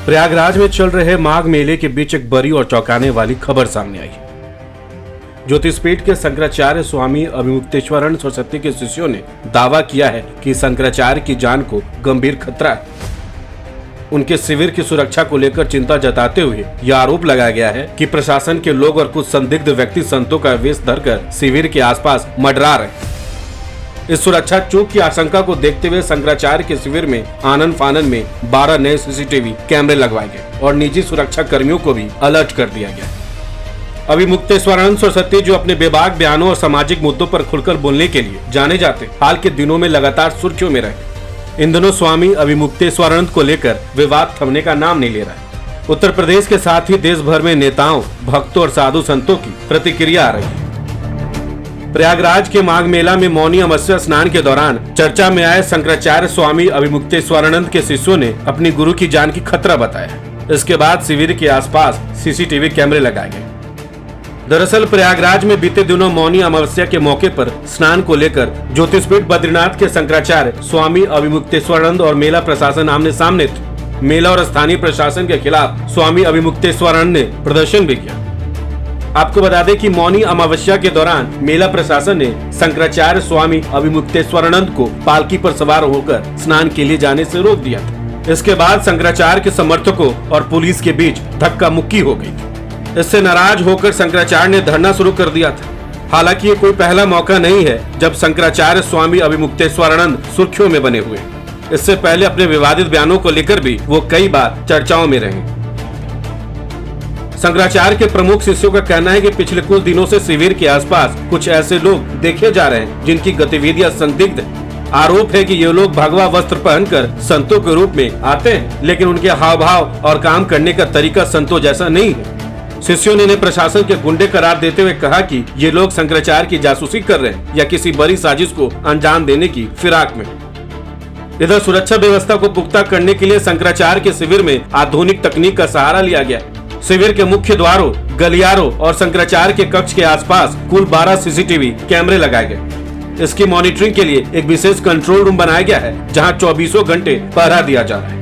प्रयागराज में चल रहे माघ मेले के बीच एक बड़ी और चौंकाने वाली खबर सामने आई है। ज्योतिषपीठ के शंकराचार्य स्वामी अभिमुक्तेश्वरानंद सरस्वती के शिष्यों ने दावा किया है कि शंकराचार्य की जान को गंभीर खतरा है। उनके शिविर की सुरक्षा को लेकर चिंता जताते हुए यह आरोप लगाया गया है कि प्रशासन के लोग और कुछ संदिग्ध व्यक्ति संतों का वेश धरकर शिविर के आसपास मंडरा रहे हैं। इस सुरक्षा चूक की आशंका को देखते हुए शंकराचार्य के शिविर में आनन फानन में 12 नए सीसीटीवी कैमरे लगवाए गए और निजी सुरक्षा कर्मियों को भी अलर्ट कर दिया गया। अभिमुक्तेश्वरानंद सरस्वती, जो अपने बेबाक बयानों और सामाजिक मुद्दों पर खुलकर बोलने के लिए जाने जाते, हाल के दिनों में लगातार सुर्खियों में रहे। इन दिनों स्वामी अभिमुक्तेश्वरानंद को लेकर विवाद थमने का नाम नहीं ले रहा है। उत्तर प्रदेश के साथ ही देश भर में नेताओं, भक्तों और साधु संतों की प्रतिक्रिया आ रही है। प्रयागराज के माघ मेला में मौनी अमावस्या स्नान के दौरान चर्चा में आए शंकराचार्य स्वामी अभिमुक्तेश्वरानंद के शिष्यों ने अपनी गुरु की जान की खतरा बताया। इसके बाद शिविर के आसपास सीसीटीवी कैमरे लगाए गए। दरअसल प्रयागराज में बीते दिनों मौनी अमावस्या के मौके पर स्नान को लेकर ज्योतिषपीठ बद्रीनाथ के शंकराचार्य स्वामी अभिमुक्तेश्वरानंद और मेला प्रशासन आमने सामने थे। मेला और स्थानीय प्रशासन के खिलाफ स्वामी अभिमुक्तेश्वरानंद ने प्रदर्शन भी किया। आपको बता दें कि मौनी अमावस्या के दौरान मेला प्रशासन ने शंकराचार्य स्वामी अभिमुक्तेश्वरानंद को पालकी पर सवार होकर स्नान के लिए जाने से रोक दिया था। इसके बाद शंकराचार्य के समर्थकों और पुलिस के बीच धक्का मुक्की हो गई थी। इससे नाराज होकर शंकराचार्य ने धरना शुरू कर दिया था। हालांकि ये कोई पहला मौका नहीं है जब शंकराचार्य स्वामी अभिमुक्तेश्वरानंद सुर्खियों में बने हुए। इससे पहले अपने विवादित बयानों को लेकर भी वो कई बार चर्चाओं में रहे। शंकराचार्य के प्रमुख शिष्यों का कहना है कि पिछले कुछ दिनों से शिविर के आसपास कुछ ऐसे लोग देखे जा रहे हैं जिनकी गतिविधियां संदिग्ध है। आरोप है कि ये लोग भगवा वस्त्र पहनकर संतों के रूप में आते हैं, लेकिन उनके हाव भाव और काम करने का तरीका संतों जैसा नहीं है। शिष्यों ने प्रशासन के गुंडे करार देते हुए कहा कि ये लोग शंकराचार्य की जासूसी कर रहे हैं या किसी बड़ी साजिश को अंजाम देने की फिराक में। इधर सुरक्षा व्यवस्था को पुख्ता करने के लिए शंकराचार्य के शिविर में आधुनिक तकनीक का सहारा लिया गया। शिविर के मुख्य द्वारों, गलियारों और शंकराचार्य के कक्ष के आसपास कुल 12 सीसीटीवी कैमरे लगाए गए। इसकी मॉनिटरिंग के लिए एक विशेष कंट्रोल रूम बनाया गया है जहां 24 घंटे पहरा दिया जा रहा है।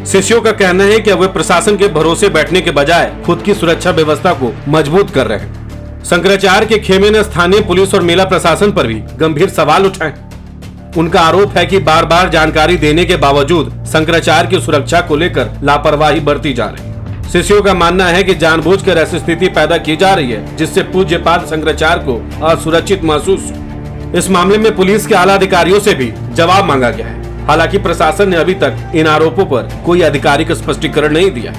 शिष्यों का कहना है कि वे प्रशासन के भरोसे बैठने के बजाय खुद की सुरक्षा व्यवस्था को मजबूत कर रहे हैं। शंकराचार्य के खेमे ने स्थानीय पुलिस और मेला प्रशासन पर भी गंभीर सवाल उठाए। उनका आरोप है कि बार बार जानकारी देने के बावजूद शंकराचार्य की सुरक्षा को लेकर लापरवाही बरती जा रही है। शिष्यों का मानना है कि जानबूझकर ऐसी स्थिति पैदा की जा रही है जिससे पूज्यपाद शंकराचार्य को असुरक्षित महसूस हो। इस मामले में पुलिस के आला अधिकारियों से भी जवाब मांगा गया है। हालांकि प्रशासन ने अभी तक इन आरोपों पर कोई आधिकारिक स्पष्टीकरण नहीं दिया।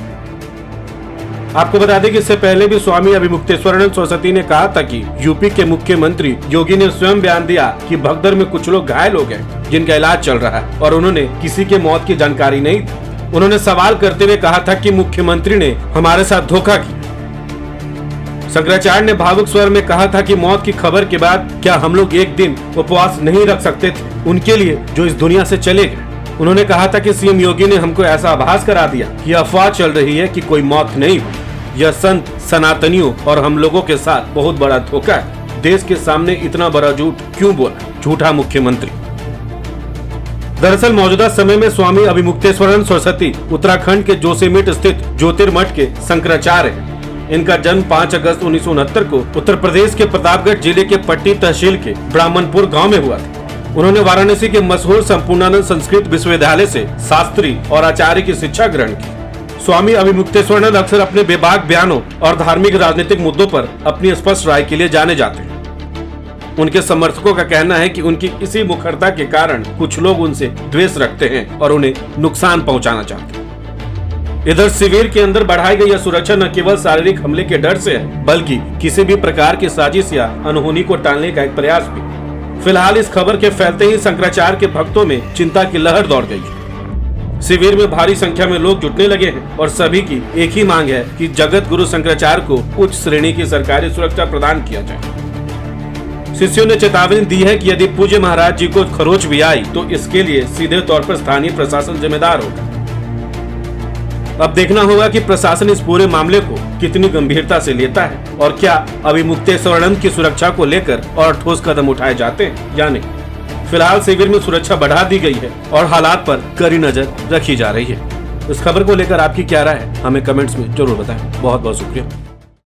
आपको बता दें कि इससे पहले भी स्वामी अभिमुक्तेश्वरानंद सरस्वती ने कहा था कि यूपी के मुख्यमंत्री योगी ने स्वयं बयान दिया कि भगदड़ में कुछ लोग घायल हो गए जिनका इलाज चल रहा है और उन्होंने किसी के मौत की जानकारी नहीं दी। उन्होंने सवाल करते हुए कहा था कि मुख्यमंत्री ने हमारे साथ धोखा किया। शंकराचार्य ने भावुक स्वर में कहा था कि मौत की खबर के बाद क्या हम लोग एक दिन उपवास नहीं रख सकते थे उनके लिए जो इस दुनिया से चले गए। उन्होंने कहा था कि सीएम योगी ने हमको ऐसा आभास करा दिया कि अफवाह चल रही है कि कोई मौत नहीं हुई। यह संत सनातनियों और हम लोगों के साथ बहुत बड़ा धोखा है। देश के सामने इतना बड़ा झूठ क्यों बोला, झूठा मुख्यमंत्री। दरअसल मौजूदा समय में स्वामी अभिमुक्तेश्वरानंद सरस्वती उत्तराखंड के जोशीमठ स्थित ज्योतिर्मठ के शंकराचार्य हैं। इनका जन्म 5 अगस्त 1969 को उत्तर प्रदेश के प्रतापगढ़ जिले के पट्टी तहसील के ब्राह्मणपुर गाँव में हुआ था। उन्होंने वाराणसी के मशहूर संपूर्णानंद संस्कृत विश्वविद्यालय से शास्त्री और आचार्य की शिक्षा ग्रहण की। स्वामी अभिमुक्तेश्वरानंद अक्सर अपने बेबाक बयानों और धार्मिक राजनीतिक मुद्दों पर अपनी स्पष्ट राय के लिए जाने जाते हैं। उनके समर्थकों का कहना है कि उनकी इसी मुखरता के कारण कुछ लोग उनसे द्वेष रखते हैं और उन्हें नुकसान पहुंचाना चाहते हैं। इधर शिविर के अंदर बढ़ाई गई यह सुरक्षा न केवल शारीरिक हमले के डर से है बल्कि किसी भी प्रकार की साजिश या अनहोनी को टालने का एक प्रयास भी। फिलहाल इस खबर के फैलते ही शंकराचार्य के भक्तों में चिंता की लहर दौड़ गई। शिविर में भारी संख्या में लोग जुटने लगे हैं और सभी की एक ही मांग है कि जगत गुरु शंकराचार्य को उच्च श्रेणी की सरकारी सुरक्षा प्रदान किया जाए। शिष्यों ने चेतावनी दी है कि यदि पूज्य महाराज जी को खरोच भी आई तो इसके लिए सीधे तौर पर स्थानीय प्रशासन जिम्मेदार होगा। अब देखना होगा कि प्रशासन इस पूरे मामले को कितनी गंभीरता से लेता है और क्या अभिमुक्तेश्वरानंद की सुरक्षा को लेकर और ठोस कदम उठाए जाते हैं या नहीं। फिलहाल शिविर में सुरक्षा बढ़ा दी गई है और हालात पर कड़ी नजर रखी जा रही है। इस खबर को लेकर आपकी क्या राय है, हमें कमेंट्स में जरूर बताएं। बहुत बहुत शुक्रिया।